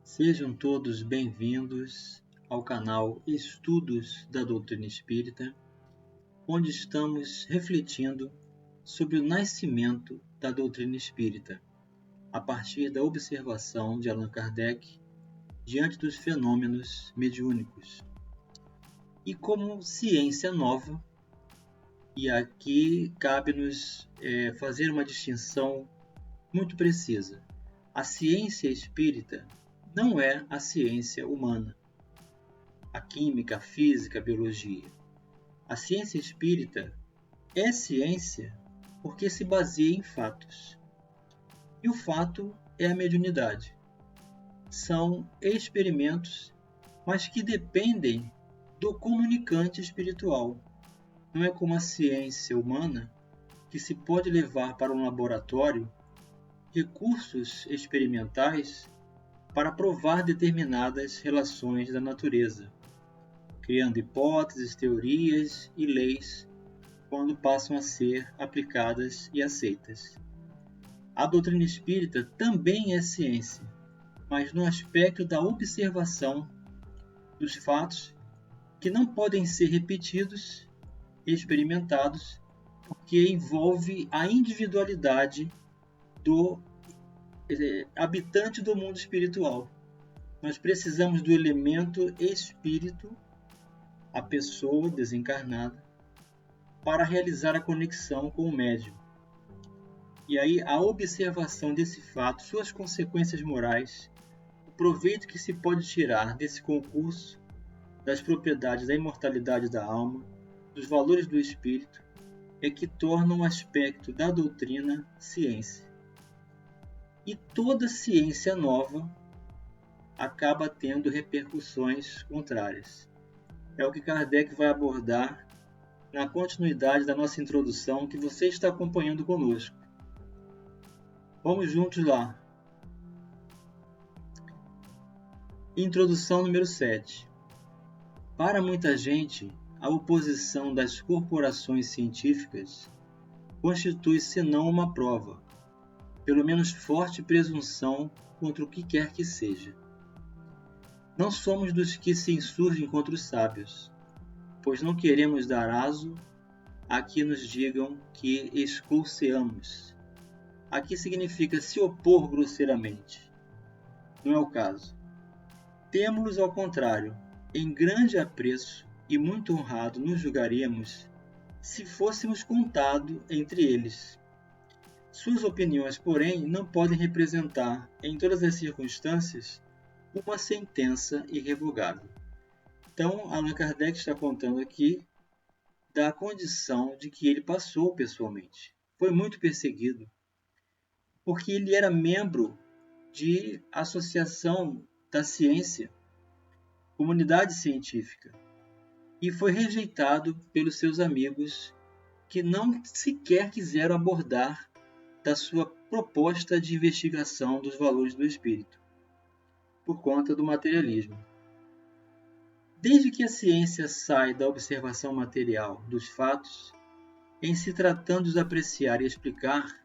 Sejam todos bem-vindos ao canal Estudos da Doutrina Espírita, onde estamos refletindo sobre o nascimento da doutrina espírita, a partir da observação de Allan Kardec diante dos fenômenos mediúnicos. E como ciência nova, e aqui cabe-nos fazer uma distinção muito precisa. A ciência espírita não é a ciência humana, a química, a física, a biologia. A ciência espírita é ciência porque se baseia em fatos. E o fato é a mediunidade. São experimentos, mas que dependem do comunicante espiritual. Não é como a ciência humana, que se pode levar para um laboratório recursos experimentais para provar determinadas relações da natureza, criando hipóteses, teorias e leis quando passam a ser aplicadas e aceitas. A doutrina espírita também é ciência, mas no aspecto da observação dos fatos que não podem ser repetidos e experimentados, porque envolve a individualidade do habitante do mundo espiritual. Nós precisamos do elemento espírito, a pessoa desencarnada, para realizar a conexão com o médium. E aí a observação desse fato, suas consequências morais, o proveito que se pode tirar desse concurso, das propriedades da imortalidade da alma, dos valores do espírito, é que torna o aspecto da doutrina ciência. E toda ciência nova acaba tendo repercussões contrárias. É o que Kardec vai abordar na continuidade da nossa introdução que você está acompanhando conosco. Vamos juntos lá. Introdução número 7. Para muita gente, a oposição das corporações científicas constitui senão uma prova, pelo menos forte presunção contra o que quer que seja. Não somos dos que se insurgem contra os sábios, pois não queremos dar aso a que nos digam que esculceamos. Aqui significa se opor grosseiramente. Não é o caso. Temos-los ao contrário, em grande apreço e muito honrado nos julgaríamos se fôssemos contados entre eles. Suas opiniões, porém, não podem representar, em todas as circunstâncias, uma sentença irrevogável. Então, Allan Kardec está contando aqui da condição de que ele passou pessoalmente. Foi muito perseguido, porque ele era membro de associação da ciência, comunidade científica, e foi rejeitado pelos seus amigos que não sequer quiseram abordar da sua proposta de investigação dos valores do espírito, por conta do materialismo. Desde que a ciência sai da observação material dos fatos, em se tratando de os apreciar e explicar,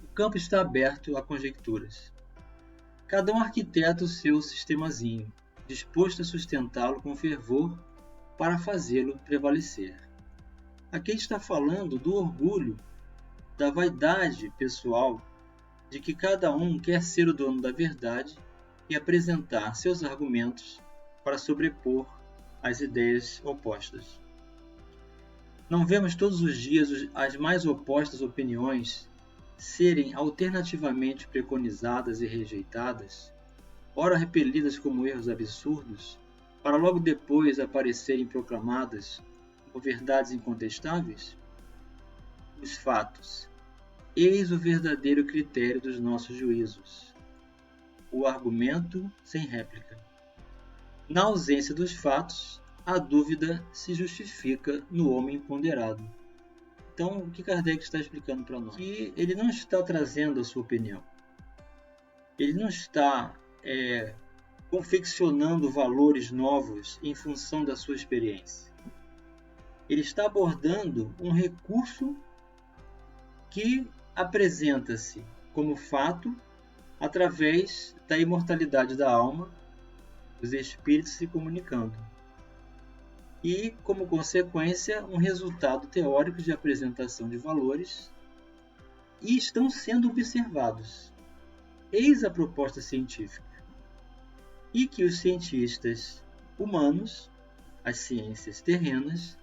o campo está aberto a conjecturas. Cada um arquiteta o seu sistemazinho, disposto a sustentá-lo com fervor para fazê-lo prevalecer. Aqui está falando do orgulho, da vaidade pessoal, de que cada um quer ser o dono da verdade e apresentar seus argumentos para sobrepor as ideias opostas. Não vemos todos os dias as mais opostas opiniões serem alternativamente preconizadas e rejeitadas, ora repelidas como erros absurdos, para logo depois aparecerem proclamadas como verdades incontestáveis? Os fatos. Eis o verdadeiro critério dos nossos juízos. O argumento sem réplica. Na ausência dos fatos, a dúvida se justifica no homem ponderado. Então, o que Kardec está explicando para nós? Que ele não está trazendo a sua opinião. Ele não está confeccionando valores novos em função da sua experiência. Ele está abordando um recurso que apresenta-se como fato através da imortalidade da alma, os espíritos se comunicando. E, como consequência, um resultado teórico de apresentação de valores, e estão sendo observados. Eis a proposta científica. E que os cientistas humanos, as ciências terrenas,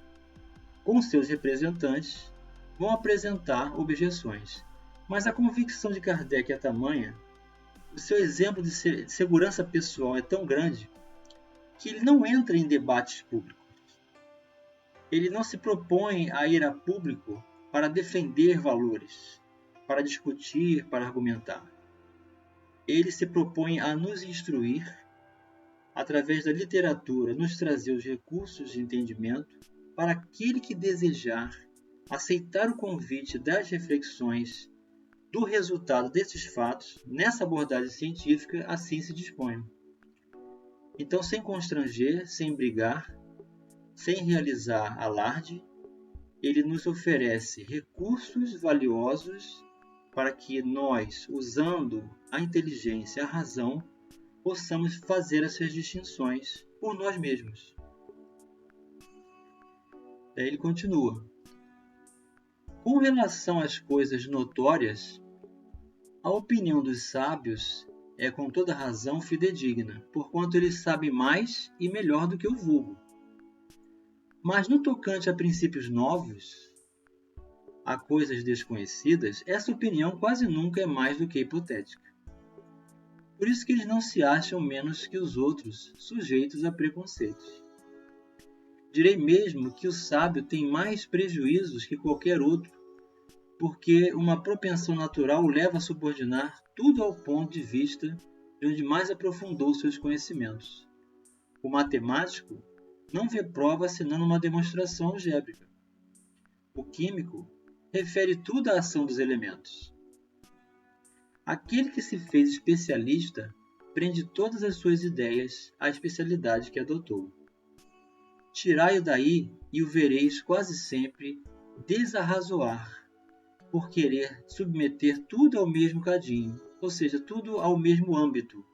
com seus representantes, vão apresentar objeções. Mas a convicção de Kardec é tamanha, o seu exemplo de segurança pessoal é tão grande, que ele não entra em debates públicos. Ele não se propõe a ir a público para defender valores, para discutir, para argumentar. Ele se propõe a nos instruir, através da literatura, nos trazer os recursos de entendimento para aquele que desejar aceitar o convite das reflexões do resultado desses fatos, nessa abordagem científica, assim se disponham. Então, sem constranger, sem brigar, sem realizar alarde, ele nos oferece recursos valiosos para que nós, usando a inteligência, a razão, possamos fazer essas distinções por nós mesmos. Daí ele continua. Com relação às coisas notórias, a opinião dos sábios é com toda razão fidedigna, porquanto eles sabem mais e melhor do que o vulgo. Mas no tocante a princípios novos, a coisas desconhecidas, essa opinião quase nunca é mais do que hipotética. Por isso que eles não se acham menos que os outros, sujeitos a preconceitos. Direi mesmo que o sábio tem mais prejuízos que qualquer outro, porque uma propensão natural o leva a subordinar tudo ao ponto de vista de onde mais aprofundou seus conhecimentos. O matemático não vê prova senão numa demonstração algébrica. O químico refere tudo à ação dos elementos. Aquele que se fez especialista prende todas as suas ideias à especialidade que adotou. Tirai-o daí e o vereis quase sempre desarrazoar, por querer submeter tudo ao mesmo cadinho, ou seja, tudo ao mesmo âmbito.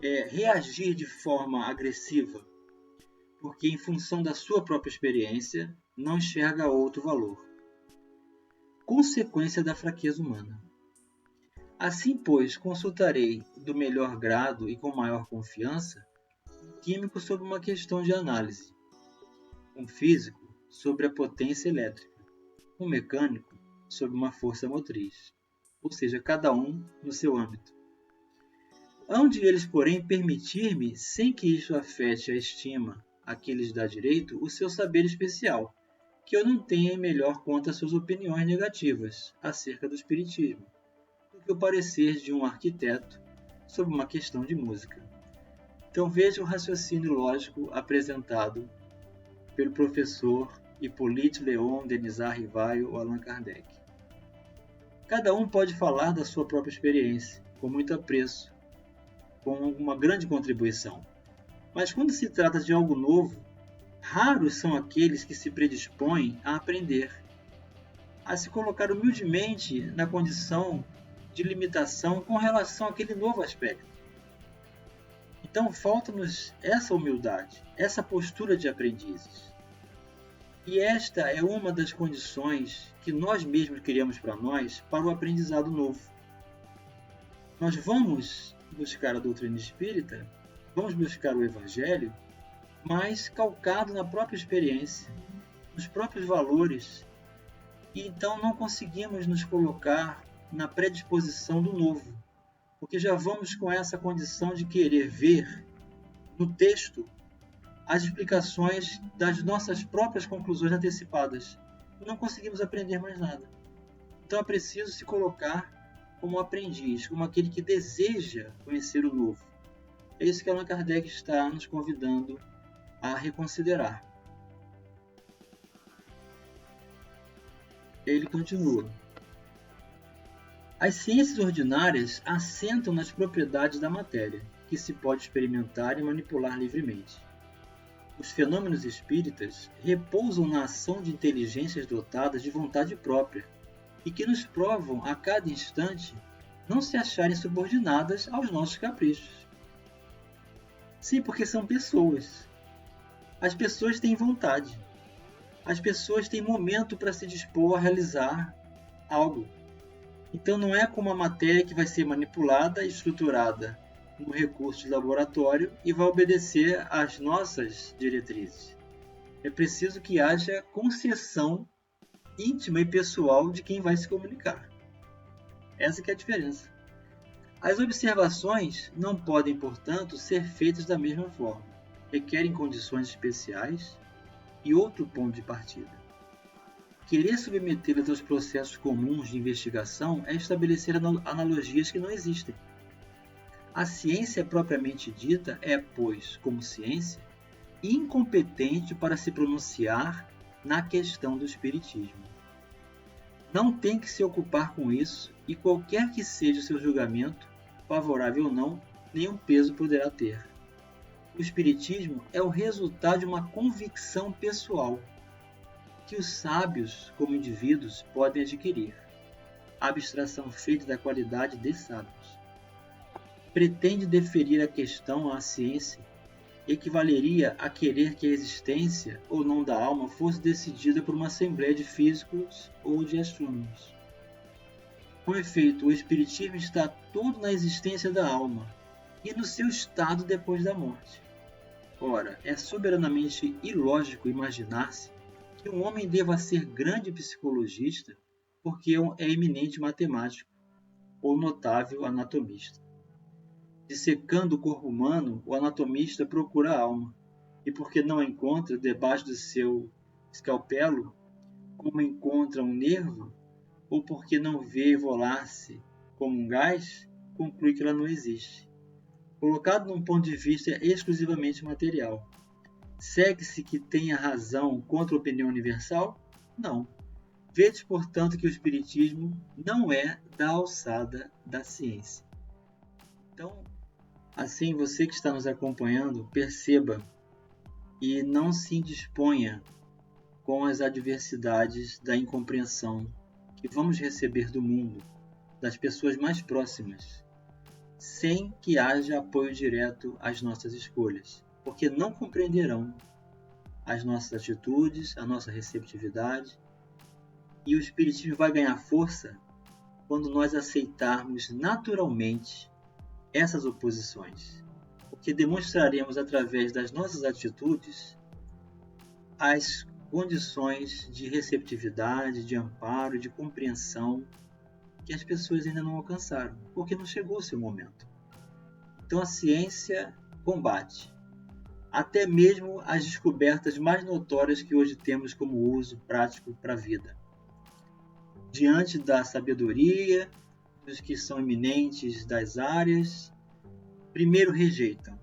Reagir de forma agressiva, porque em função da sua própria experiência não enxerga outro valor. Consequência da fraqueza humana. Assim, pois, consultarei do melhor grado e com maior confiança um químico sobre uma questão de análise, um físico sobre a potência elétrica, um mecânico sobre uma força motriz, ou seja, cada um no seu âmbito. Hão de eles, porém, permitir-me, sem que isso afete a estima a que lhes dá direito, o seu saber especial, que eu não tenha em melhor conta suas opiniões negativas acerca do espiritismo, do que o parecer de um arquiteto sobre uma questão de música. Então veja o raciocínio lógico apresentado pelo professor Hippolyte Léon Denisard Rivaio ou Allan Kardec. Cada um pode falar da sua própria experiência, com muito apreço, com uma grande contribuição. Mas quando se trata de algo novo, raros são aqueles que se predispõem a aprender, a se colocar humildemente na condição de limitação com relação àquele novo aspecto. Então falta-nos essa humildade, essa postura de aprendizes. E esta é uma das condições que nós mesmos criamos para nós para o aprendizado novo. Nós vamos buscar a doutrina espírita, vamos buscar o Evangelho, mas calcado na própria experiência, nos próprios valores, e então não conseguimos nos colocar na predisposição do novo, porque já vamos com essa condição de querer ver no texto as explicações das nossas próprias conclusões antecipadas. Não conseguimos aprender mais nada. Então é preciso se colocar como aprendiz, como aquele que deseja conhecer o novo. É isso que Allan Kardec está nos convidando a reconsiderar. Ele continua. As ciências ordinárias assentam nas propriedades da matéria, que se pode experimentar e manipular livremente. Os fenômenos espíritas repousam na ação de inteligências dotadas de vontade própria e que nos provam a cada instante não se acharem subordinadas aos nossos caprichos. Sim, porque são pessoas. As pessoas têm vontade. As pessoas têm momento para se dispor a realizar algo. Então não é como a matéria que vai ser manipulada e estruturada no recurso de laboratório e vai obedecer às nossas diretrizes. É preciso que haja concessão íntima e pessoal de quem vai se comunicar. Essa que é a diferença. As observações não podem, portanto, ser feitas da mesma forma. Requerem condições especiais e outro ponto de partida. Querer submetê-las aos processos comuns de investigação é estabelecer analogias que não existem. A ciência propriamente dita é, pois, como ciência, incompetente para se pronunciar na questão do espiritismo. Não tem que se ocupar com isso e qualquer que seja o seu julgamento, favorável ou não, nenhum peso poderá ter. O espiritismo é o resultado de uma convicção pessoal que os sábios, como indivíduos, podem adquirir. A abstração feita da qualidade de sábios. Pretende deferir a questão à ciência equivaleria a querer que a existência ou não da alma fosse decidida por uma assembleia de físicos ou de astrônomos. Com efeito, o espiritismo está todo na existência da alma e no seu estado depois da morte. Ora, é soberanamente ilógico imaginar-se que um homem deva ser grande psicologista porque é eminente matemático ou notável anatomista. Dissecando o corpo humano, o anatomista procura a alma, e porque não a encontra debaixo do seu escalpelo, como encontra um nervo, ou porque não vê evolar-se como um gás, conclui que ela não existe. Colocado num ponto de vista exclusivamente material, segue-se que tenha razão contra a opinião universal? Não. Vede, portanto, que o espiritismo não é da alçada da ciência. Então, assim, você que está nos acompanhando, perceba e não se indisponha com as adversidades da incompreensão que vamos receber do mundo, das pessoas mais próximas, sem que haja apoio direto às nossas escolhas, porque não compreenderão as nossas atitudes, a nossa receptividade, e o espiritismo vai ganhar força quando nós aceitarmos naturalmente essas oposições, porque demonstraremos através das nossas atitudes as condições de receptividade, de amparo, de compreensão que as pessoas ainda não alcançaram, porque não chegou o seu momento. Então a ciência combate até mesmo as descobertas mais notórias que hoje temos como uso prático para a vida. Diante da sabedoria dos que são eminentes das áreas, primeiro rejeitam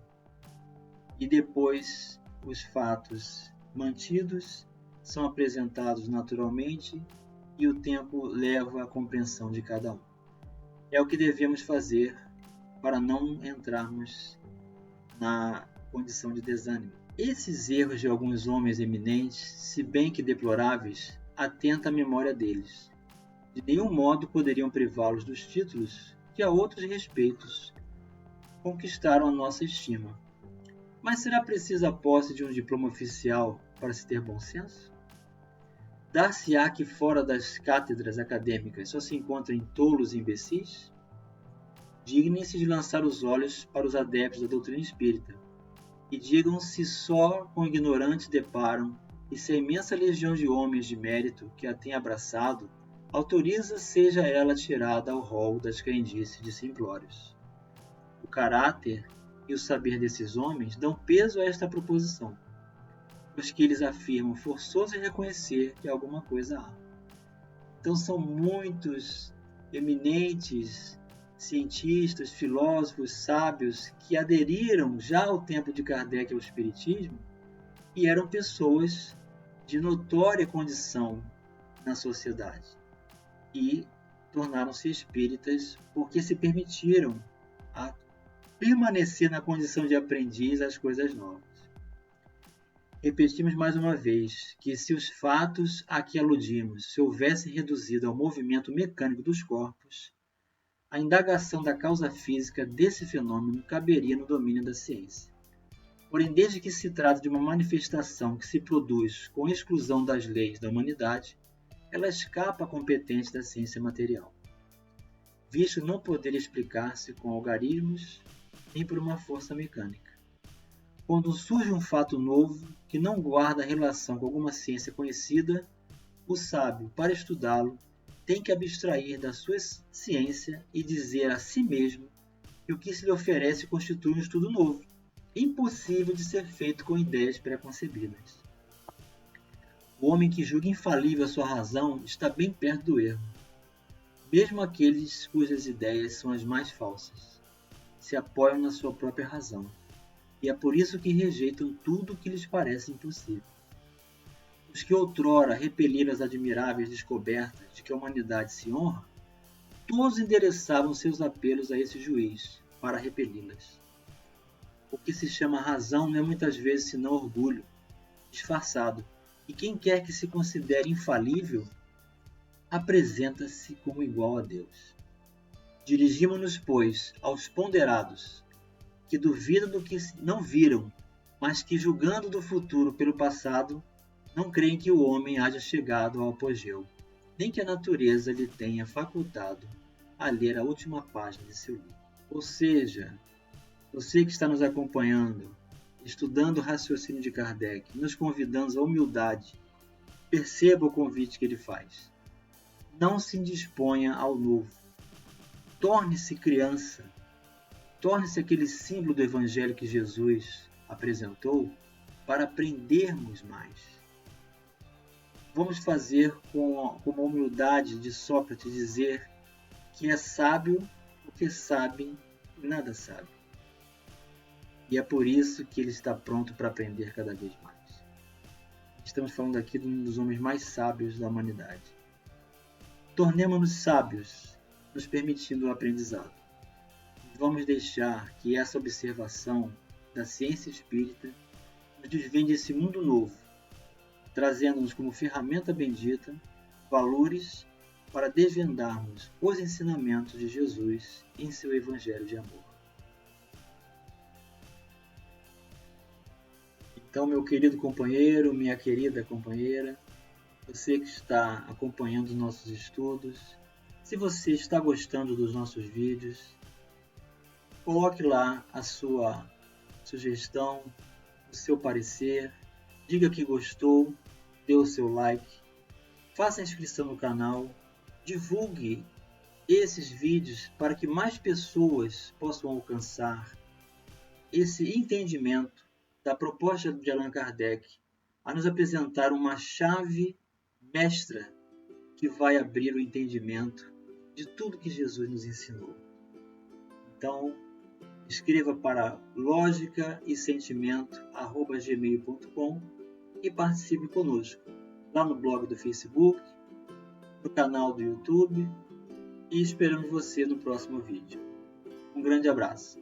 e depois os fatos mantidos são apresentados naturalmente e o tempo leva à compreensão de cada um. É o que devemos fazer para não entrarmos na condição de desânimo. Esses erros de alguns homens eminentes, se bem que deploráveis, atenta à memória deles. De nenhum modo poderiam privá-los dos títulos que a outros respeitos conquistaram a nossa estima. Mas será precisa a posse de um diploma oficial para se ter bom senso? Dar-se-á que fora das cátedras acadêmicas só se encontram tolos e imbecis? Dignem-se de lançar os olhos para os adeptos da doutrina espírita e digam se só com ignorantes deparam e se a imensa legião de homens de mérito que a tem abraçado autoriza seja ela tirada ao rol das crendices de simplórios. O caráter e o saber desses homens dão peso a esta proposição, pois que eles afirmam forçoso reconhecer que alguma coisa há. Então são muitos eminentes cientistas, filósofos, sábios que aderiram já ao tempo de Kardec ao espiritismo e eram pessoas de notória condição na sociedade e tornaram-se espíritas porque se permitiram a permanecer na condição de aprendiz às coisas novas. Repetimos mais uma vez que se os fatos a que aludimos se houvessem reduzido ao movimento mecânico dos corpos, a indagação da causa física desse fenômeno caberia no domínio da ciência. Porém, desde que se trata de uma manifestação que se produz com exclusão das leis da humanidade, ela escapa à competência da ciência material, visto não poder explicar-se com algarismos nem por uma força mecânica. Quando surge um fato novo que não guarda relação com alguma ciência conhecida, o sábio, para estudá-lo, tem que abstrair da sua ciência e dizer a si mesmo que o que se lhe oferece constitui um estudo novo, impossível de ser feito com ideias preconcebidas. O homem que julga infalível a sua razão está bem perto do erro. Mesmo aqueles cujas ideias são as mais falsas, se apoiam na sua própria razão, e é por isso que rejeitam tudo o que lhes parece impossível. Os que outrora repeliram as admiráveis descobertas de que a humanidade se honra, todos endereçavam seus apelos a esse juiz para repeli-las. O que se chama razão não é muitas vezes senão orgulho, disfarçado, e quem quer que se considere infalível, apresenta-se como igual a Deus. Dirigimo-nos, pois, aos ponderados, que duvidam do que não viram, mas que, julgando do futuro pelo passado, não creem que o homem haja chegado ao apogeu, nem que a natureza lhe tenha facultado a ler a última página de seu livro. Ou seja, você que está nos acompanhando, estudando o raciocínio de Kardec, nos convidando à humildade, perceba o convite que ele faz. Não se indisponha ao novo. Torne-se criança. Torne-se aquele símbolo do Evangelho que Jesus apresentou para aprendermos mais. Vamos fazer com a humildade de Sócrates dizer que é sábio porque sabe e nada sabe. E é por isso que ele está pronto para aprender cada vez mais. Estamos falando aqui de um dos homens mais sábios da humanidade. Tornemo-nos sábios, nos permitindo o aprendizado. Vamos deixar que essa observação da ciência espírita nos desvende esse mundo novo, trazendo-nos como ferramenta bendita valores para desvendarmos os ensinamentos de Jesus em seu Evangelho de amor. Então, meu querido companheiro, minha querida companheira, você que está acompanhando os nossos estudos, se você está gostando dos nossos vídeos, coloque lá a sua sugestão, o seu parecer, diga que gostou, dê o seu like, faça a inscrição no canal, divulgue esses vídeos para que mais pessoas possam alcançar esse entendimento da proposta de Allan Kardec a nos apresentar uma chave mestra que vai abrir o entendimento de tudo que Jesus nos ensinou. Então, escreva para logicaesentimento@gmail.com e participe conosco lá no blog do Facebook, no canal do YouTube, e esperamos você no próximo vídeo. Um grande abraço.